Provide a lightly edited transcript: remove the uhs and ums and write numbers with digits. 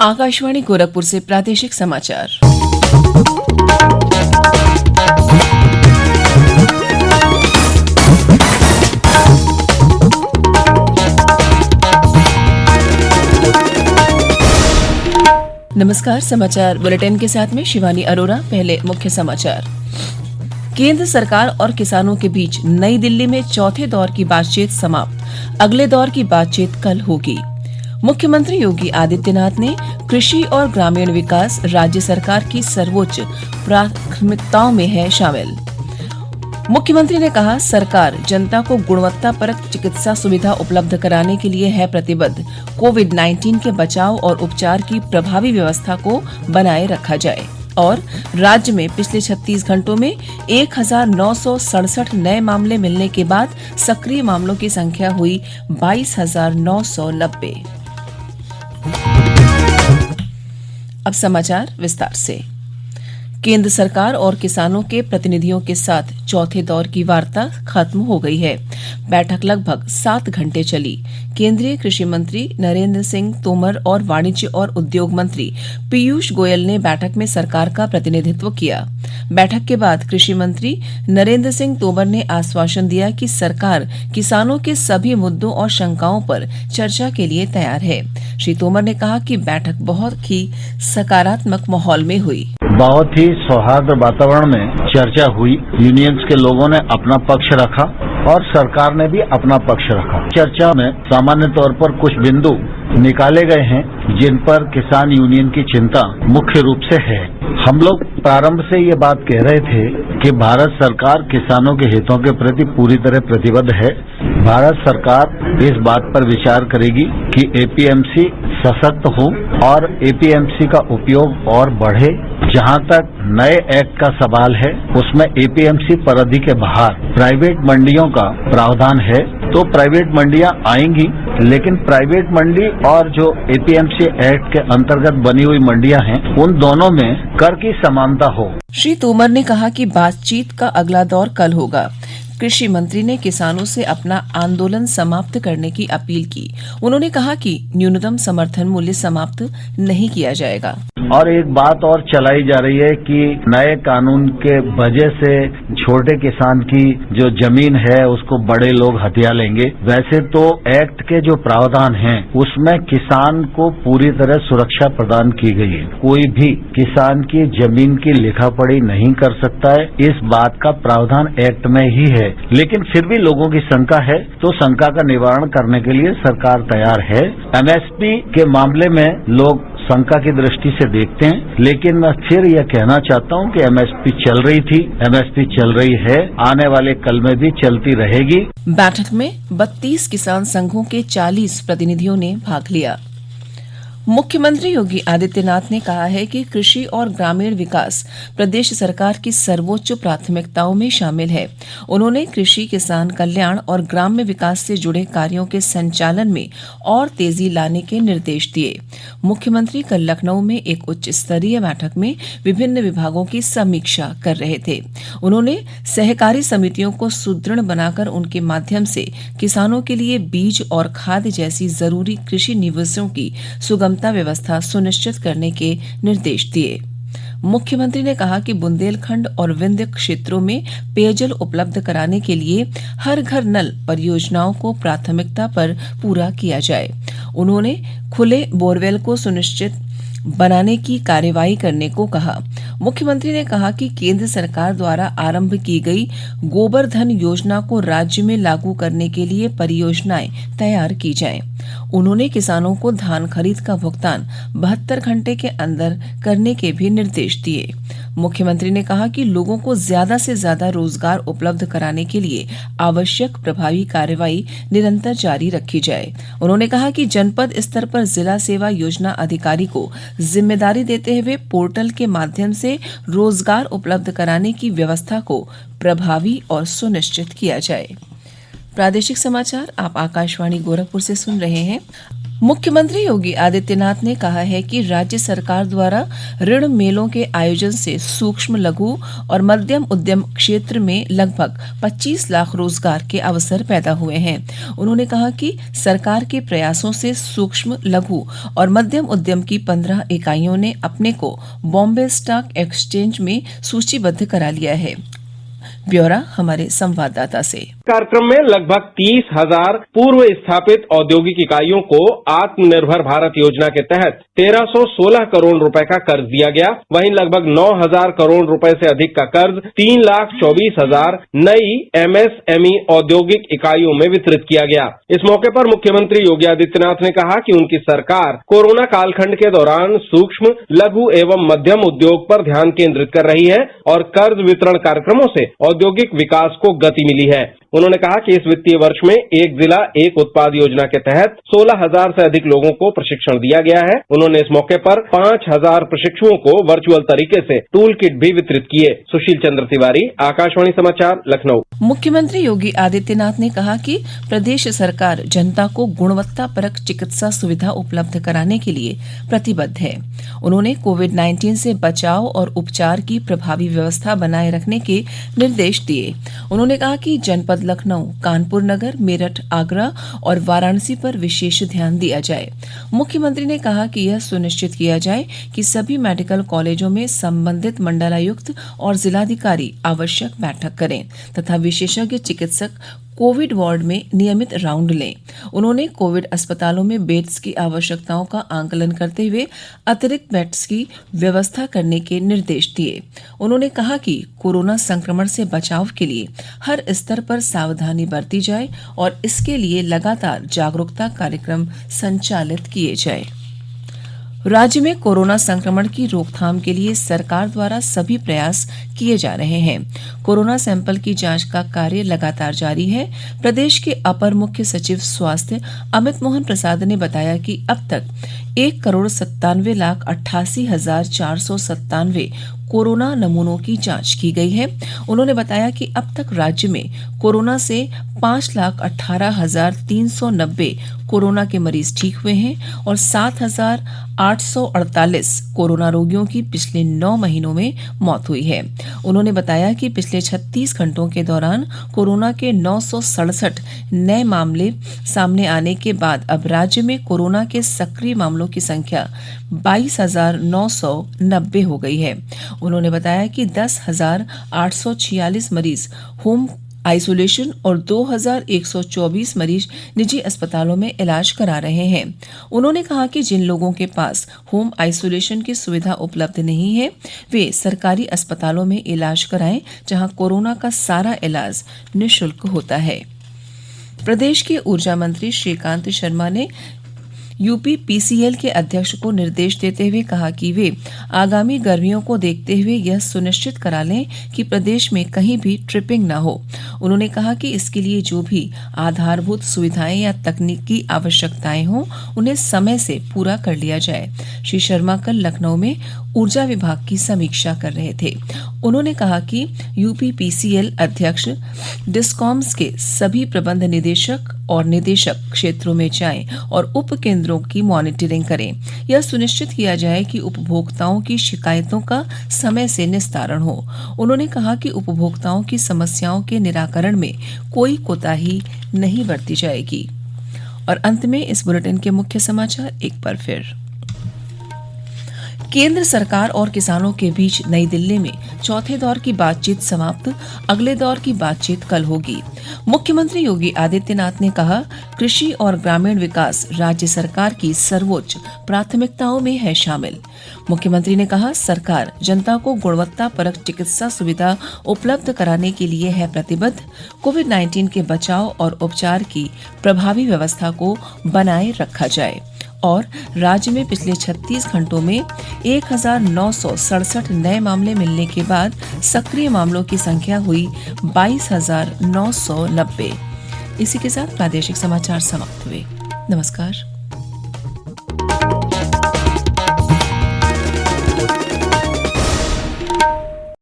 आकाशवाणी गोरखपुर से प्रादेशिक समाचार। नमस्कार, समाचार बुलेटिन के साथ में शिवानी अरोरा। पहले मुख्य समाचार। केंद्र सरकार और किसानों के बीच नई दिल्ली में चौथे दौर की बातचीत समाप्त। अगले दौर की बातचीत कल होगी। मुख्यमंत्री योगी आदित्यनाथ ने कृषि और ग्रामीण विकास राज्य सरकार की सर्वोच्च प्राथमिकताओं में है शामिल। मुख्यमंत्री ने कहा, सरकार जनता को गुणवत्तापरक चिकित्सा सुविधा उपलब्ध कराने के लिए है प्रतिबद्ध। कोविड-19 के बचाव और उपचार की प्रभावी व्यवस्था को बनाए रखा जाए। और राज्य में पिछले 36 घंटों में 1967 नए मामले मिलने के बाद सक्रिय मामलों की संख्या हुई 22,990। अब समाचार विस्तार से। केंद्र सरकार और किसानों के प्रतिनिधियों के साथ चौथे दौर की वार्ता खत्म हो गई है। बैठक लगभग 7 घंटे चली। केंद्रीय कृषि मंत्री नरेंद्र सिंह तोमर और वाणिज्य और उद्योग मंत्री पीयूष गोयल ने बैठक में सरकार का प्रतिनिधित्व किया। बैठक के बाद कृषि मंत्री नरेंद्र सिंह तोमर ने आश्वासन दिया कि सरकार किसानों के सभी मुद्दों और शंकाओं पर चर्चा के लिए तैयार है। श्री तोमर ने कहा कि बैठक बहुत ही सकारात्मक माहौल में हुई। बहुत ही सौहार्द वातावरण में चर्चा हुई। यूनियंस के लोगों ने अपना पक्ष रखा और सरकार ने भी अपना पक्ष रखा। चर्चा में सामान्य तौर पर कुछ बिंदु निकाले गए हैं जिन पर किसान यूनियन की चिंता मुख्य रूप से है। हम लोग प्रारंभ से ये बात कह रहे थे कि भारत सरकार किसानों के हितों के प्रति पूरी तरह प्रतिबद्ध है। भारत सरकार इस बात पर विचार करेगी कि एपीएमसी सशक्त हो और एपीएमसी का उपयोग और बढ़े। जहां तक नए एक्ट का सवाल है, उसमें एपीएमसी परिधि के बाहर प्राइवेट मंडियों का प्रावधान है, तो प्राइवेट मंडियां आएंगी, लेकिन प्राइवेट मंडी और जो एपीएमसी एक्ट के अंतर्गत बनी हुई मंडियां हैं, उन दोनों में कर की समानता हो। श्री तोमर ने कहा कि बातचीत का अगला दौर कल होगा। कृषि मंत्री ने किसानों से अपना आंदोलन समाप्त करने की अपील की। उन्होंने कहा कि न्यूनतम समर्थन मूल्य समाप्त नहीं किया जाएगा। और एक बात और चलाई जा रही है कि नए कानून के वजह से छोटे किसान की जो जमीन है उसको बड़े लोग हथिया लेंगे। वैसे तो एक्ट के जो प्रावधान हैं उसमें किसान को पूरी तरह सुरक्षा प्रदान की गई है। कोई भी किसान की जमीन की लिखा पढ़ी नहीं कर सकता है, इस बात का प्रावधान एक्ट में ही है। लेकिन फिर भी लोगों की शंका है, तो शंका का निवारण करने के लिए सरकार तैयार है। एमएसपी के मामले में लोग शंका की दृष्टि से देखते हैं, लेकिन मैं फिर यह कहना चाहता हूं कि एमएसपी चल रही थी, एमएसपी चल रही है, आने वाले कल में भी चलती रहेगी। बैठक में 32 किसान संघों के 40 प्रतिनिधियों ने भाग लिया। मुख्यमंत्री योगी आदित्यनाथ ने कहा है कि कृषि और ग्रामीण विकास प्रदेश सरकार की सर्वोच्च प्राथमिकताओं में शामिल है। उन्होंने कृषि, किसान कल्याण और ग्राम्य विकास से जुड़े कार्यों के संचालन में और तेजी लाने के निर्देश दिए। मुख्यमंत्री कल लखनऊ में एक उच्च स्तरीय बैठक में विभिन्न विभागों की समीक्षा कर रहे थे। उन्होंने सहकारी समितियों को सुदृढ़ बनाकर उनके माध्यम से किसानों के लिए बीज और खाद जैसी जरूरी कृषि निवेशों की सुगमता व्यवस्था सुनिश्चित करने के निर्देश दिए। मुख्यमंत्री ने कहा कि बुंदेलखंड और विंध्य क्षेत्रों में पेयजल उपलब्ध कराने के लिए हर घर नल परियोजनाओं को प्राथमिकता पर पूरा किया जाए। उन्होंने खुले बोरवेल को सुनिश्चित बनाने की कार्यवाही करने को कहा। मुख्यमंत्री ने कहा कि केंद्र सरकार द्वारा आरंभ की गई गोबर धन योजना को राज्य में लागू करने के लिए परियोजनाएं तैयार की जाएं। उन्होंने किसानों को धान खरीद का भुगतान 72 घंटे के अंदर करने के भी निर्देश दिए। मुख्यमंत्री ने कहा कि लोगों को ज्यादा से ज्यादा रोजगार उपलब्ध कराने के लिए आवश्यक प्रभावी कार्रवाई निरंतर जारी रखी जाए। उन्होंने कहा कि जनपद स्तर पर जिला सेवा योजना अधिकारी को जिम्मेदारी देते हुए पोर्टल के माध्यम से रोजगार उपलब्ध कराने की व्यवस्था को प्रभावी और सुनिश्चित किया जाए। प्रादेशिक समाचार आप आकाशवाणी गोरखपुर से सुन रहे हैं। मुख्यमंत्री योगी आदित्यनाथ ने कहा है कि राज्य सरकार द्वारा ऋण मेलों के आयोजन से सूक्ष्म लघु और मध्यम उद्यम क्षेत्र में लगभग 25 लाख रोजगार के अवसर पैदा हुए हैं। उन्होंने कहा कि सरकार के प्रयासों से सूक्ष्म लघु और मध्यम उद्यम की 15 इकाइयों ने अपने को बॉम्बे स्टॉक एक्सचेंज में सूचीबद्ध करा लिया है। ब्यौरा हमारे संवाददाता से। कार्यक्रम में लगभग 30,000 पूर्व स्थापित औद्योगिक इकाइयों को आत्मनिर्भर भारत योजना के तहत 1316 करोड़ रुपए का कर्ज दिया गया। वहीं लगभग 9,000 करोड़ रुपए से अधिक का कर्ज 3,24,000 नई MSME औद्योगिक इकाइयों में वितरित किया गया। इस मौके पर मुख्यमंत्री योगी आदित्यनाथ ने कहा कि उनकी सरकार कोरोना कालखंड के दौरान सूक्ष्म लघु एवं मध्यम उद्योग पर ध्यान केंद्रित कर रही है और कर्ज वितरण कार्यक्रमों से औद्योगिक विकास को गति मिली है। उन्होंने कहा कि इस वित्तीय वर्ष में एक जिला एक उत्पाद योजना के तहत 16,000 से अधिक लोगों को प्रशिक्षण दिया गया है। उन्होंने इस मौके पर 5,000 प्रशिक्षुओं को वर्चुअल तरीके से टूल किट भी वितरित किए। सुशील चंद्र तिवारी, आकाशवाणी समाचार, लखनऊ। मुख्यमंत्री योगी आदित्यनाथ ने कहा कि प्रदेश सरकार जनता को गुणवत्तापरक चिकित्सा सुविधा उपलब्ध कराने के लिए प्रतिबद्ध है। उन्होंने कोविड-19 से बचाव और उपचार की प्रभावी व्यवस्था बनाए रखने के निर्देश दिए। उन्होंने कहा कि जनपद लखनऊ, कानपुर नगर, मेरठ, आगरा और वाराणसी पर विशेष ध्यान दिया जाए। मुख्यमंत्री ने कहा कि यह सुनिश्चित किया जाए कि सभी मेडिकल कॉलेजों में संबंधित मंडलायुक्त और जिलाधिकारी आवश्यक बैठक करें तथा विशेषज्ञ चिकित्सक कोविड वार्ड में नियमित राउंड लें। उन्होंने कोविड अस्पतालों में बेड्स की आवश्यकताओं का आंकलन करते हुए अतिरिक्त बेड्स की व्यवस्था करने के निर्देश दिए। उन्होंने कहा कि कोरोना संक्रमण से बचाव के लिए हर स्तर पर सावधानी बरती जाए और इसके लिए लगातार जागरूकता कार्यक्रम संचालित किए जाए। राज्य में कोरोना संक्रमण की रोकथाम के लिए सरकार द्वारा सभी प्रयास किए जा रहे हैं। कोरोना सैंपल की जांच का कार्य लगातार जारी है। प्रदेश के अपर मुख्य सचिव स्वास्थ्य अमित मोहन प्रसाद ने बताया कि अब तक 1,97,88,497 कोरोना नमूनों की जांच की गई है। उन्होंने बताया कि अब तक राज्य में कोरोना से 5,18,390 कोरोना के मरीज ठीक हुए हैं और 7,848 कोरोना रोगियों की पिछले 9 महीनों में मौत हुई है। उन्होंने बताया कि पिछले 36 घंटों के दौरान कोरोना के 967 नए मामले सामने आने के बाद अब राज्य में कोरोना के सक्रिय मामलों की संख्या 22,990 हो गई है। उन्होंने बताया कि 10,846 मरीज होम आइसोलेशन और 2,124 मरीज निजी अस्पतालों में इलाज करा रहे हैं। उन्होंने कहा कि जिन लोगों के पास होम आइसोलेशन की सुविधा उपलब्ध नहीं है, वे सरकारी अस्पतालों में इलाज कराएं, जहां कोरोना का सारा इलाज निःशुल्क होता है। प्रदेश के ऊर्जा मंत्री श्रीकांत शर्मा ने यूपीपीसीएल के अध्यक्ष को निर्देश देते हुए कहा कि वे आगामी गर्मियों को देखते हुए यह सुनिश्चित करा लें कि प्रदेश में कहीं भी ट्रिपिंग न हो। उन्होंने कहा कि इसके लिए जो भी आधारभूत सुविधाएं या तकनीकी आवश्यकताएं हों, उन्हें समय से पूरा कर लिया जाए। श्री शर्मा कल लखनऊ में ऊर्जा विभाग की समीक्षा कर रहे थे। उन्होंने कहा कि यूपीपीसीएल अध्यक्ष डिस्कॉम्स के सभी प्रबंध निदेशक और निदेशक क्षेत्रों में जाएं और उप केंद्रों की मॉनिटरिंग करें। यह सुनिश्चित किया जाए कि उपभोक्ताओं की शिकायतों का समय से निस्तारण हो। उन्होंने कहा कि उपभोक्ताओं की समस्याओं के निराकरण में कोई कोताही नहीं बरती जाएगी। और अंत में इस बुलेटिन के मुख्य समाचार एक बार फिर। केंद्र सरकार और किसानों के बीच नई दिल्ली में चौथे दौर की बातचीत समाप्त। अगले दौर की बातचीत कल होगी। मुख्यमंत्री योगी आदित्यनाथ ने कहा, कृषि और ग्रामीण विकास राज्य सरकार की सर्वोच्च प्राथमिकताओं में है शामिल। मुख्यमंत्री ने कहा, सरकार जनता को गुणवत्तापरक चिकित्सा सुविधा उपलब्ध कराने के लिए है प्रतिबद्ध। कोविड-19 के बचाव और उपचार की प्रभावी व्यवस्था को बनाए रखा जाए। और राज्य में पिछले 36 घंटों में 1,967 नए मामले मिलने के बाद सक्रिय मामलों की संख्या हुई 22,990। इसी के साथ प्रादेशिक समाचार समाप्त हुए। नमस्कार।